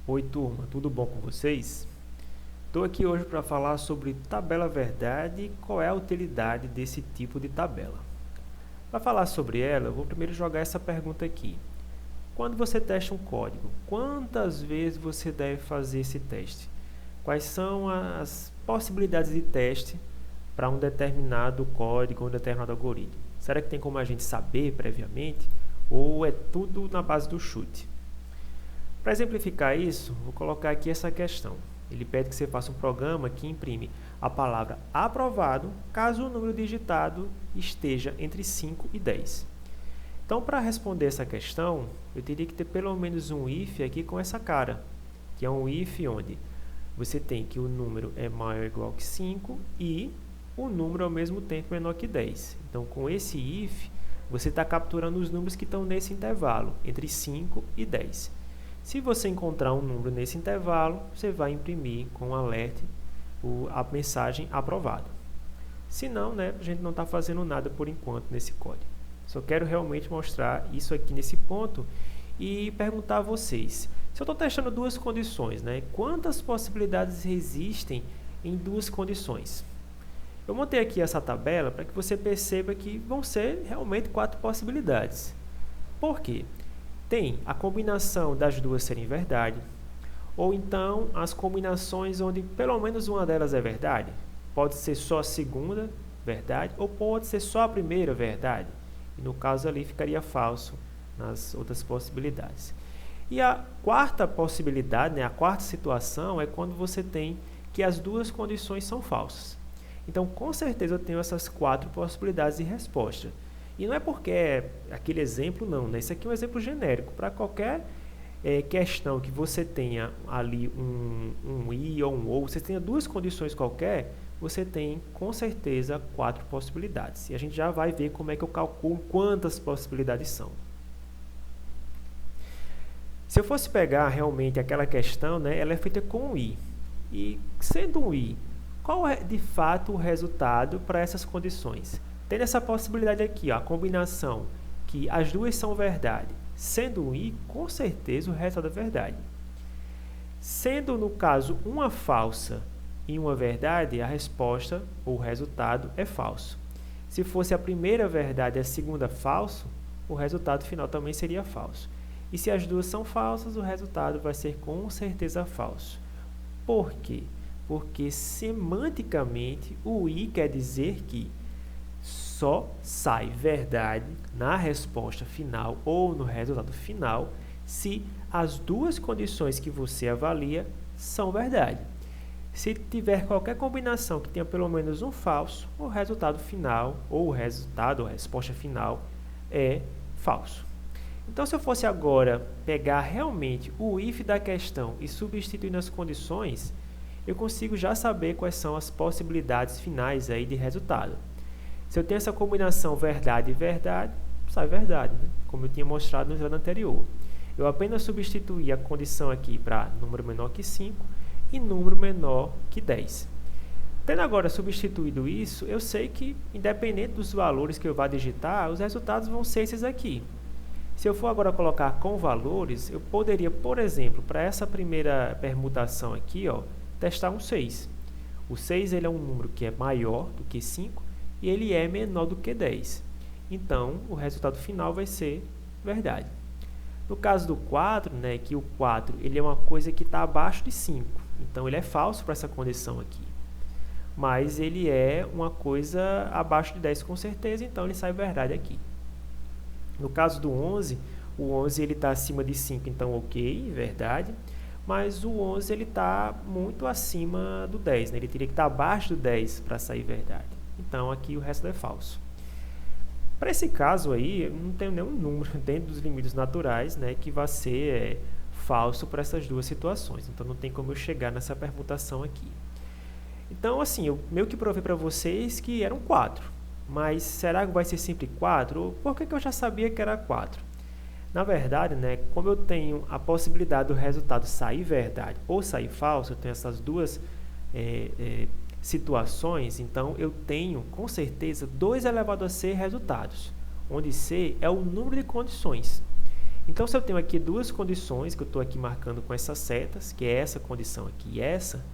Oi, turma, tudo bom com vocês? Estou aqui hoje para falar sobre tabela verdade e qual é a utilidade desse tipo de tabela. Para falar sobre ela, eu vou primeiro jogar essa pergunta aqui. Quando você testa um código, quantas vezes você deve fazer esse teste? Quais são as possibilidades de teste para um determinado código, um determinado algoritmo? Será que tem como a gente saber previamente? Ou é tudo na base do chute? Para exemplificar isso, vou colocar aqui essa questão. Ele pede que você faça um programa que imprime a palavra aprovado caso o número digitado esteja entre 5 e 10. Então, para responder essa questão, eu teria que ter pelo menos um if aqui com essa cara, que é um if onde você tem que o número é maior ou igual que 5 e o número ao mesmo tempo menor que 10. Então, com esse if, você está capturando os números que estão nesse intervalo, entre 5 e 10. Se você encontrar um número nesse intervalo, você vai imprimir com um alert a mensagem aprovado. Se não, a gente não está fazendo nada por enquanto nesse código. Só quero realmente mostrar isso aqui nesse ponto e perguntar a vocês. Se eu estou testando duas condições, quantas possibilidades existem em duas condições? Eu montei aqui essa tabela para que você perceba que vão ser realmente 4 possibilidades. Por quê? Tem a combinação das duas serem verdade, ou então as combinações onde pelo menos uma delas é verdade. Pode ser só a segunda verdade, ou pode ser só a primeira verdade. E no caso ali ficaria falso nas outras possibilidades. E a quarta possibilidade, a quarta situação, é quando você tem que as duas condições são falsas. Então, com certeza eu tenho essas 4 possibilidades de resposta. E não é porque é aquele exemplo, não. Isso aqui é um exemplo genérico. Para qualquer questão que você tenha ali um i ou um ou, você tenha duas condições qualquer, você tem, com certeza, 4 possibilidades. E a gente já vai ver como é que eu calculo quantas possibilidades são. Se eu fosse pegar realmente aquela questão, ela é feita com um i. E, sendo um i, qual é, de fato, o resultado para essas condições? Tendo essa possibilidade aqui, a combinação que as duas são verdade, sendo um i, com certeza o resultado é verdade. Sendo, no caso, uma falsa e uma verdade, a resposta, ou o resultado, é falso. Se fosse a primeira verdade e a segunda falso, o resultado final também seria falso. E se as duas são falsas, o resultado vai ser com certeza falso. Por quê? Porque semanticamente o i quer dizer que só sai verdade na resposta final ou no resultado final se as duas condições que você avalia são verdade. Se tiver qualquer combinação que tenha pelo menos um falso, o resultado final ou a resposta final é falso. Então, se eu fosse agora pegar realmente o if da questão e substituir nas condições, eu consigo já saber quais são as possibilidades finais aí de resultado. Se eu tenho essa combinação verdade e verdade, sai verdade, como eu tinha mostrado no slide anterior. Eu apenas substituí a condição aqui para número menor que 5 e número menor que 10. Tendo agora substituído isso, eu sei que, independente dos valores que eu vá digitar, os resultados vão ser esses aqui. Se eu for agora colocar com valores, eu poderia, por exemplo, para essa primeira permutação aqui, testar um 6. O 6 ele é um número que é maior do que 5 e ele é menor do que 10. Então, o resultado final vai ser verdade. No caso do 4, que o 4 ele é uma coisa que está abaixo de 5. Então, ele é falso para essa condição aqui. Mas ele é uma coisa abaixo de 10 com certeza, então ele sai verdade aqui. No caso do 11, o 11 ele está acima de 5, então ok, verdade. Mas o 11 ele está muito acima do 10, ele teria que estar abaixo do 10 para sair verdade. Então aqui o resto é falso. Para esse caso aí, eu não tenho nenhum número dentro dos limites naturais que vai ser falso para essas duas situações. Então não tem como eu chegar nessa permutação aqui. Então assim, eu meio que provei para vocês que eram 4. Mas será que vai ser sempre 4? Por que eu já sabia que era 4? Na verdade, como eu tenho a possibilidade do resultado sair verdade ou sair falso, eu tenho essas duas situações, então eu tenho, com certeza, 2 elevado a c resultados, onde c é o número de condições. Então, se eu tenho aqui duas condições, que eu estou aqui marcando com essas setas, que é essa condição aqui e essa,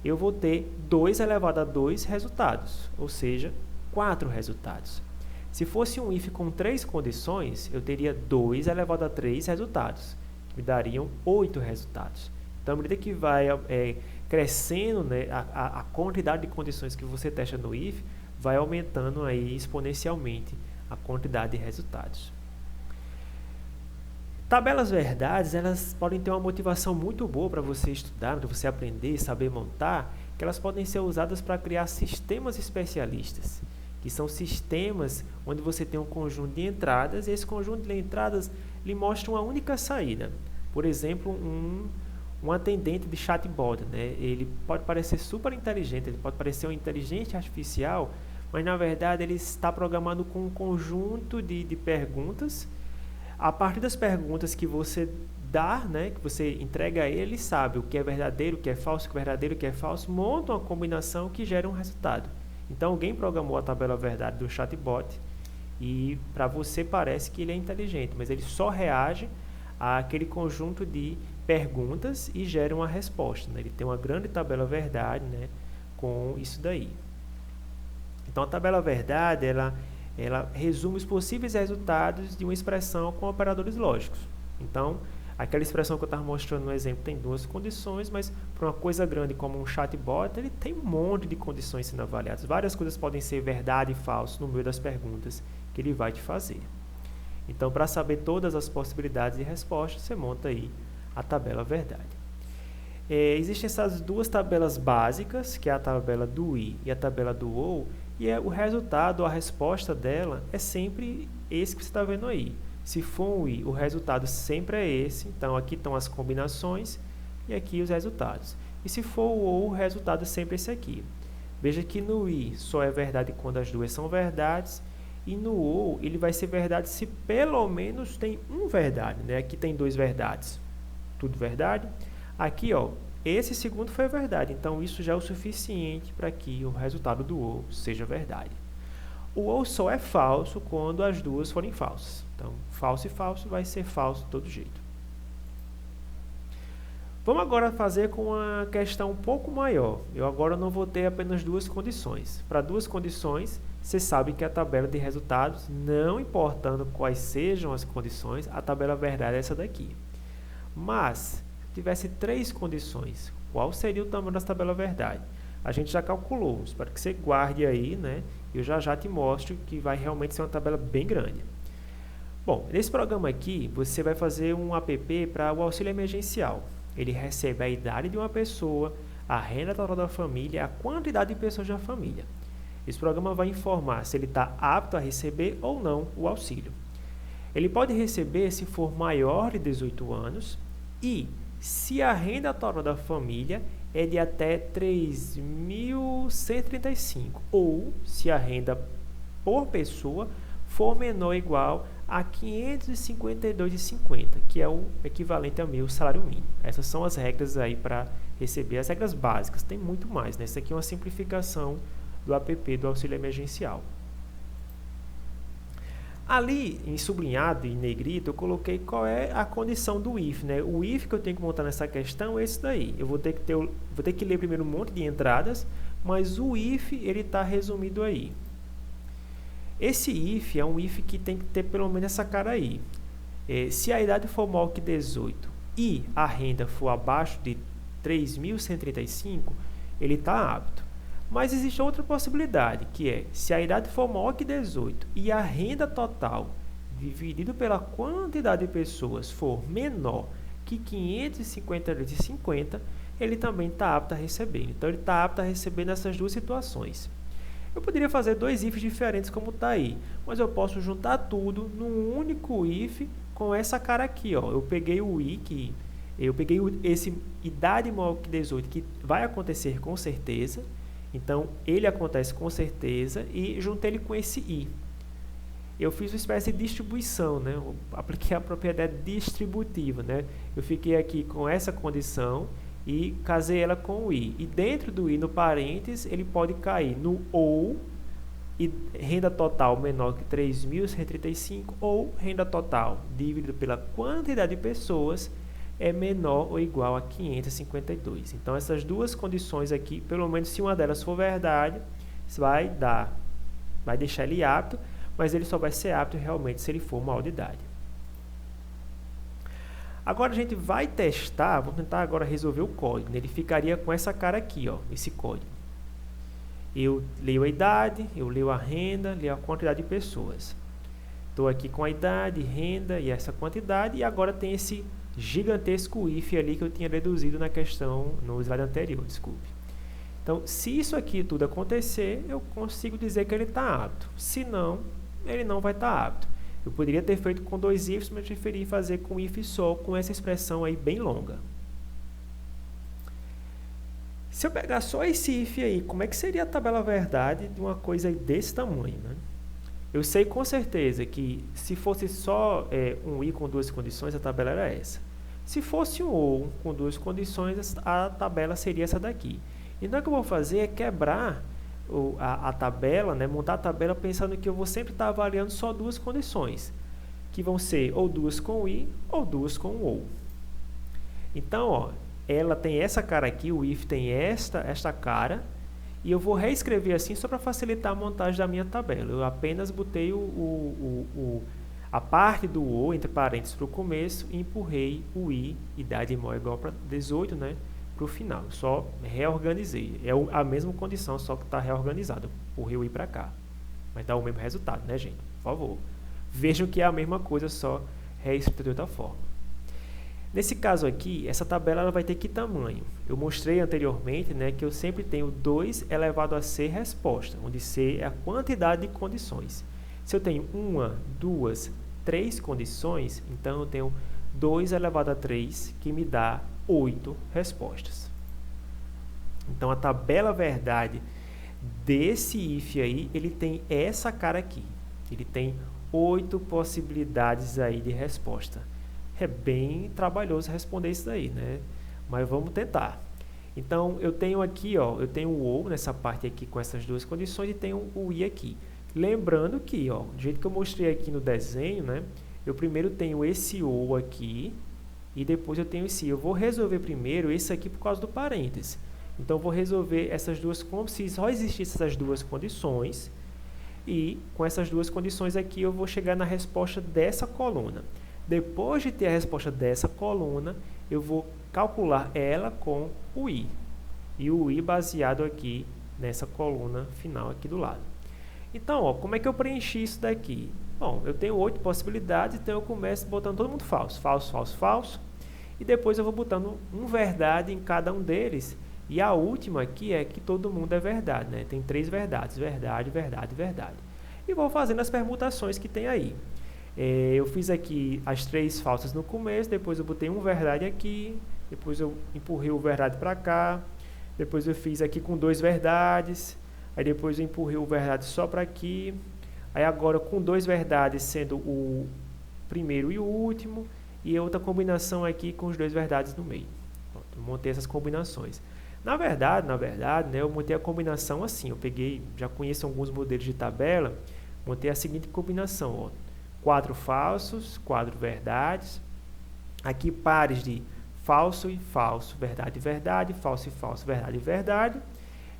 eu vou ter 2 elevado a 2 resultados, ou seja, 4 resultados. Se fosse um if com 3 condições, eu teria 2 elevado a 3 resultados, que me dariam 8 resultados. Então, à medida que vai crescendo, né, a quantidade de condições que você testa no if, vai aumentando aí exponencialmente a quantidade de resultados. Tabelas verdades, elas podem ter uma motivação muito boa para você estudar, para você aprender, saber montar, que elas podem ser usadas para criar sistemas especialistas, que são sistemas onde você tem um conjunto de entradas, e esse conjunto de entradas lhe mostra uma única saída. Por exemplo, um atendente de chatbot, né? Ele pode parecer super inteligente, ele pode parecer uma inteligência artificial, mas na verdade ele está programado com um conjunto de perguntas. A partir das perguntas que você dá, né, que você entrega a ele sabe o que é verdadeiro, o que é falso, o que é verdadeiro, o que é falso, monta uma combinação que gera um resultado. Então alguém programou a tabela verdade do chatbot e para você parece que ele é inteligente, mas ele só reage àquele conjunto de perguntas e gera uma resposta, né? Ele tem uma grande tabela verdade, né, com isso daí. Então a tabela verdade, ela resume os possíveis resultados de uma expressão com operadores lógicos. Então, aquela expressão que eu estava mostrando no exemplo tem 2 condições, mas para uma coisa grande como um chatbot, ele tem um monte de condições sendo avaliadas. Várias coisas podem ser verdade e falso no meio das perguntas que ele vai te fazer. Então, para saber todas as possibilidades de resposta, você monta aí a tabela verdade. Existem essas 2 tabelas básicas, que é a tabela do I e a tabela do OU, e o resultado, a resposta dela é sempre esse que você está vendo aí. Se for um I, o resultado sempre é esse. Então, aqui estão as combinações e aqui os resultados. E se for o OU, o resultado é sempre esse aqui. Veja que no I só é verdade quando as 2 são verdades. E no OU, ele vai ser verdade se pelo menos tem um verdade, né? Aqui tem 2 verdades. Tudo verdade. Aqui, ó, esse segundo foi verdade, então isso já é o suficiente para que o resultado do OU seja verdade. O OU só é falso quando as 2 forem falsas. Então, falso e falso vai ser falso de todo jeito. Vamos agora fazer com uma questão um pouco maior. Eu agora não vou ter apenas 2 condições. Para 2 condições, você sabe que a tabela de resultados, não importando quais sejam as condições, a tabela verdade é essa daqui. Mas tivesse 3 condições, qual seria o tamanho dessa tabela verdade? A gente já calculou, espero que você guarde aí, né? Eu já te mostro que vai realmente ser uma tabela bem grande. Bom, nesse programa aqui, você vai fazer um app para o auxílio emergencial. Ele recebe a idade de uma pessoa, a renda total da família, a quantidade de pessoas da família. Esse programa vai informar se ele está apto a receber ou não o auxílio. Ele pode receber se for maior de 18 anos e se a renda total da família é de até 3.135 ou se a renda por pessoa for menor ou igual a 552,50, que é o equivalente ao meu salário mínimo. Essas são as regras aí para receber, as regras básicas. Tem muito mais, né? Isso aqui é uma simplificação do app do auxílio emergencial. Ali, em sublinhado, em negrito, eu coloquei qual é a condição do if, né? O if que eu tenho que montar nessa questão é esse daí. Eu vou ter que ler primeiro um monte de entradas, mas o if, ele está resumido aí. Esse if é um if que tem que ter pelo menos essa cara aí. Se a idade for maior que 18 e a renda for abaixo de 3.135, ele está apto. Mas existe outra possibilidade, que é, se a idade for maior que 18 e a renda total dividido pela quantidade de pessoas for menor que 552,50, ele também está apto a receber. Então, ele está apto a receber nessas 2 situações. Eu poderia fazer 2 ifs diferentes como está aí, mas eu posso juntar tudo num único if com essa cara aqui, ó. Eu peguei o i, esse idade maior que 18, que vai acontecer com certeza. Então, ele acontece com certeza e juntei ele com esse i. Eu fiz uma espécie de distribuição, né? Eu apliquei a propriedade distributiva, né? Eu fiquei aqui com essa condição e casei ela com o i. E dentro do i, no parênteses, ele pode cair no ou e renda total menor que 3.135 ou renda total dividido pela quantidade de pessoas é menor ou igual a 552. Então, essas duas condições aqui, pelo menos se uma delas for verdade, vai deixar ele apto, mas ele só vai ser apto realmente se ele for maior de idade. Agora a gente vai testar, vamos tentar agora resolver o código. Ele ficaria com essa cara aqui, ó, esse código. Eu leio a idade, eu leio a renda, leio a quantidade de pessoas. Estou aqui com a idade, renda e essa quantidade, e agora tem esse gigantesco if ali que eu tinha reduzido na questão, no slide anterior, desculpe. Então, se isso aqui tudo acontecer, eu consigo dizer que ele está apto. Se não, ele não vai estar apto. Eu poderia ter feito com 2 ifs, mas preferi fazer com if só, com essa expressão aí bem longa. Se eu pegar só esse if aí, como é que seria a tabela verdade de uma coisa desse tamanho, né? Eu sei com certeza que se fosse só um i com 2 condições, a tabela era essa. Se fosse um ou com 2 condições, a tabela seria essa daqui. Então, o que eu vou fazer é quebrar a tabela, né? Montar a tabela pensando que eu vou sempre estar avaliando só 2 condições, que vão ser ou 2 com i ou 2 com ou. Então, ó, ela tem essa cara aqui, o if tem esta cara, e eu vou reescrever assim só para facilitar a montagem da minha tabela. Eu apenas botei a parte do ou, entre parênteses, para o começo, e empurrei o i, idade maior ou igual para 18, né, para o final. Só reorganizei. É a mesma condição, só que está reorganizado. Empurrei o i para cá. Mas dá o mesmo resultado, né, gente? Por favor. Vejam que é a mesma coisa, só reescrito de outra forma. Nesse caso aqui, essa tabela ela vai ter que tamanho? Eu mostrei anteriormente, né, que eu sempre tenho 2 elevado a c resposta, onde c é a quantidade de condições. Se eu tenho 1, 2, 3 condições, então eu tenho 2 elevado a 3, que me dá 8 respostas. Então, a tabela verdade desse if aí, ele tem essa cara aqui. Ele tem 8 possibilidades aí de resposta. É bem trabalhoso responder isso daí, né? Mas vamos tentar. Então, eu tenho aqui, ó, eu tenho o ou nessa parte aqui com essas 2 condições e tenho o i aqui. Lembrando que, ó, do jeito que eu mostrei aqui no desenho, né? Eu primeiro tenho esse ou aqui e depois eu tenho esse i. Eu vou resolver primeiro esse aqui por causa do parêntese. Então, eu vou resolver essas duas como se só existissem essas 2 condições. E com essas 2 condições aqui, eu vou chegar na resposta dessa coluna. Depois de ter a resposta dessa coluna, eu vou calcular ela com o i. E o i baseado aqui nessa coluna final aqui do lado. Então, ó, como é que eu preenchi isso daqui? Bom, eu tenho 8 possibilidades, então eu começo botando todo mundo falso. Falso, falso, falso. E depois eu vou botando um verdade em cada um deles. E a última aqui é que todo mundo é verdade, né? Tem 3 verdades. Verdade, verdade, verdade. E vou fazendo as permutações que tem aí. Eu fiz aqui as 3 falsas no começo, depois eu botei um verdade aqui, depois eu empurrei o verdade para cá, depois eu fiz aqui com 2 verdades, aí depois eu empurrei o verdade só para aqui, aí agora com 2 verdades sendo o primeiro e o último, e outra combinação aqui com os 2 verdades no meio. Pronto, eu montei essas combinações. Na verdade, né, eu montei a combinação assim, eu peguei, já conheço alguns modelos de tabela, montei a seguinte combinação, ó. 4 falsos, 4 verdades. Aqui pares de falso e falso, verdade e verdade, falso e falso, verdade e verdade.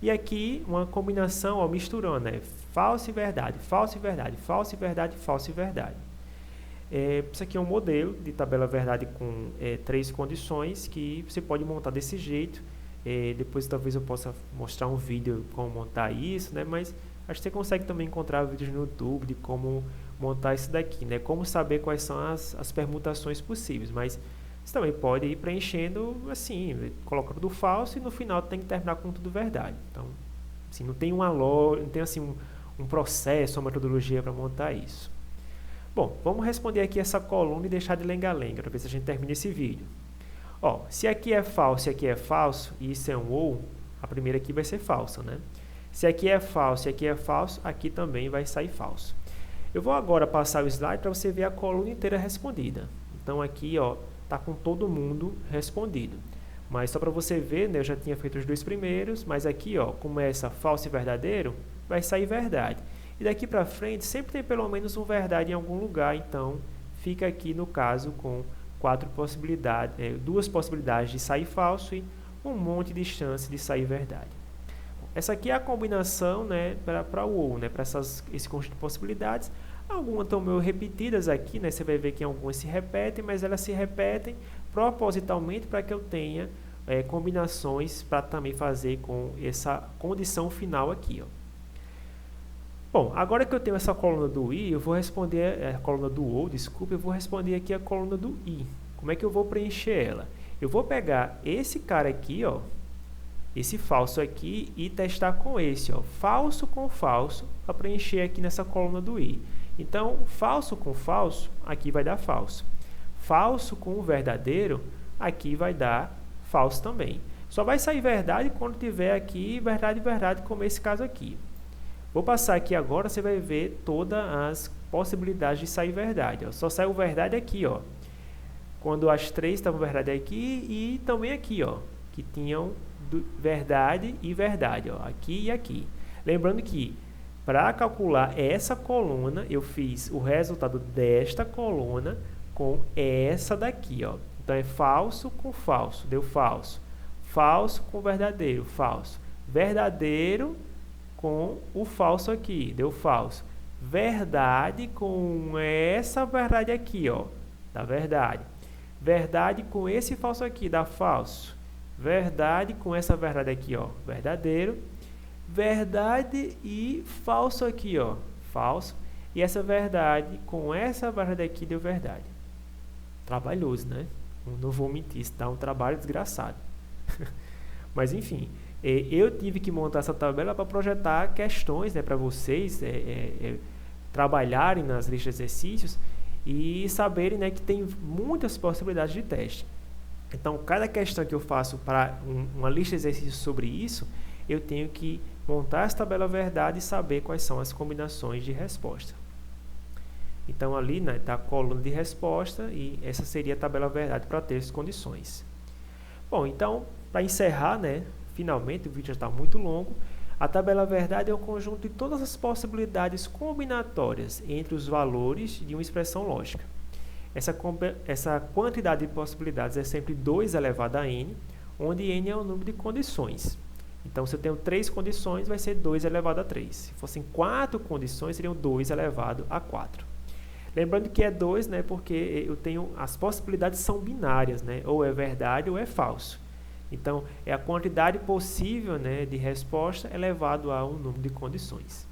E aqui uma combinação, ó, misturando, né? Falso e verdade, falso e verdade, falso e verdade, falso e verdade. Isso aqui é um modelo de tabela verdade com 3 condições que você pode montar desse jeito. Depois talvez eu possa mostrar um vídeo como montar isso, né? Mas acho que você consegue também encontrar vídeos no YouTube de como montar isso daqui, né? Como saber quais são as permutações possíveis, mas você também pode ir preenchendo assim, colocando do falso e no final tem que terminar com tudo verdade. Então, assim, não tem não tem assim um processo, uma metodologia para montar isso. Bom, vamos responder aqui essa coluna e deixar de lenga-lenga para ver se a gente termina esse vídeo. Ó, se aqui é falso e aqui é falso, e isso é um ou, a primeira aqui vai ser falsa, né? Se aqui é falso e aqui é falso, aqui também vai sair falso. Eu vou agora passar o slide para você ver a coluna inteira respondida. Então, aqui, ó, tá com todo mundo respondido. Mas só para você ver, né, eu já tinha feito os 2 primeiros, mas aqui, ó, começa falso e verdadeiro, vai sair verdade. E daqui para frente sempre tem pelo menos uma verdade em algum lugar, então fica aqui no caso com duas possibilidades de sair falso e um monte de chance de sair verdade. Essa aqui é a combinação, né, para o OU, né, para esse conjunto de possibilidades. Algumas estão meio repetidas aqui, né, você vai ver que algumas se repetem, mas elas se repetem propositalmente para que eu tenha combinações para também fazer com essa condição final aqui, ó. Bom, agora que eu tenho essa coluna do I, eu vou responder a coluna do OU, desculpa, eu vou responder aqui a coluna do I. Como é que eu vou preencher ela? Eu vou pegar esse cara aqui, ó, esse falso aqui, e testar com esse, ó, falso com falso, para preencher aqui nessa coluna do I. Então, falso com falso, aqui vai dar falso. Falso com verdadeiro, aqui vai dar falso também. Só vai sair verdade quando tiver aqui verdade, verdade, como esse caso aqui. Vou passar aqui agora, você vai ver todas as possibilidades de sair verdade, ó. Só saiu verdade aqui, ó, quando as três estavam verdade aqui e também aqui, ó, que tinham verdade e verdade, ó, aqui e aqui. Lembrando que para calcular essa coluna, eu fiz o resultado desta coluna com essa daqui, ó. Então é falso com falso, deu falso. Falso com verdadeiro, falso. Verdadeiro com o falso aqui, deu falso. Verdade com essa verdade aqui, ó, dá verdade. Verdade com esse falso aqui, dá falso. Verdade com essa verdade aqui, ó, verdadeiro. Verdade e falso aqui, ó, falso. E essa verdade com essa verdade aqui deu verdade. Trabalhoso, né? Não vou mentir, isso dá um trabalho desgraçado. Mas enfim, eu tive que montar essa tabela para projetar questões, né, para vocês trabalharem nas listas de exercícios e saberem, né, que tem muitas possibilidades de teste. Então, cada questão que eu faço para uma lista de exercícios sobre isso, eu tenho que montar essa tabela verdade e saber quais são as combinações de resposta. Então, ali está a coluna de resposta e essa seria a tabela verdade para ter as condições. Bom, então, para encerrar, né, finalmente, o vídeo já está muito longo, a tabela verdade é o conjunto de todas as combinatórias entre os valores de uma expressão lógica. Essa quantidade de possibilidades é sempre 2 elevado a n, onde n é o número de condições. Então, se eu tenho 3 condições, vai ser 2 elevado a 3. Se fossem 4 condições, seriam 2 elevado a 4. Lembrando que é 2, né, porque as possibilidades são binárias, né, ou é verdade ou é falso. Então, é a quantidade possível, né, de resposta elevado a um número de condições.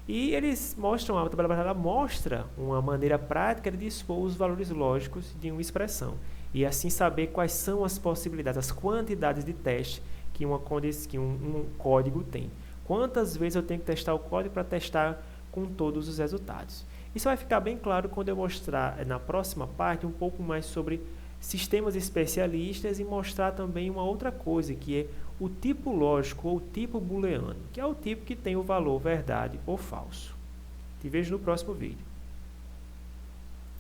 E eles mostram, a tabela verdade mostra uma maneira prática de dispor os valores lógicos de uma expressão. E assim saber quais são as possibilidades, as quantidades de teste que um código tem. Quantas vezes eu tenho que testar o código para testar com todos os resultados. Isso vai ficar bem claro quando eu mostrar na próxima parte um pouco mais sobre sistemas especialistas e mostrar também uma outra coisa, que é o tipo lógico ou tipo booleano, que é o tipo que tem o valor verdade ou falso. Te vejo no próximo vídeo.